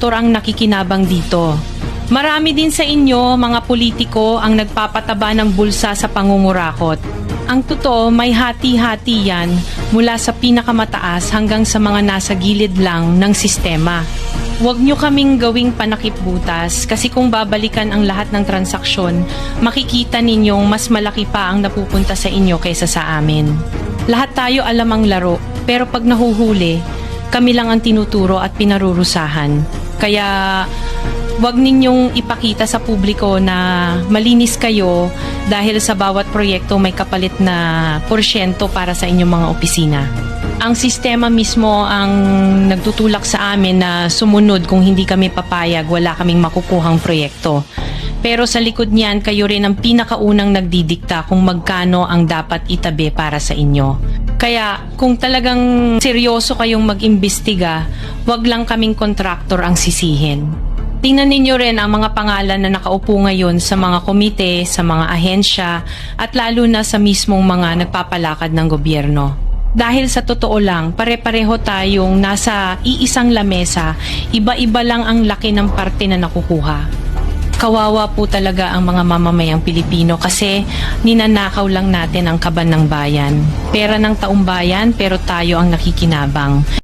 kontraktor ang nakikinabang dito. Marami din sa inyo, mga politiko, ang nagpapataba ng bulsa sa pangungurakot. Ang totoo, may hati-hati yan mula sa pinakamataas hanggang sa mga nasa gilid lang ng sistema. Huwag nyo kaming gawing panakipbutas kasi kung babalikan ang lahat ng transaksyon, makikita ninyong mas malaki pa ang napupunta sa inyo kaysa sa amin. Lahat tayo alam ang laro, pero pag nahuhuli, kami lang ang tinuturo at pinarurusahan. Kaya huwag ninyong ipakita sa publiko na malinis kayo dahil sa bawat proyekto may kapalit na porsyento para sa inyong mga opisina. Ang sistema mismo ang nagtutulak sa amin na sumunod kung hindi kami papayag, wala kaming makukuhang proyekto. Pero sa likod niyan, kayo rin ang pinakaunang nagdidikta kung magkano ang dapat itabi para sa inyo. Kaya kung talagang seryoso kayong mag-imbestiga, wag lang kaming kontraktor ang sisihin. Tingnan ninyo rin ang mga pangalan na nakaupo ngayon sa mga komite, sa mga ahensya, at lalo na sa mismong mga nagpapalakad ng gobyerno. Dahil sa totoo lang, pare-pareho tayong nasa iisang lamesa, iba-iba lang ang laki ng parte na nakukuha. Kawawa po talaga ang mga mamamayang Pilipino kasi ninanakaw lang natin ang kaban ng bayan. Pera ng taumbayan pero tayo ang nakikinabang.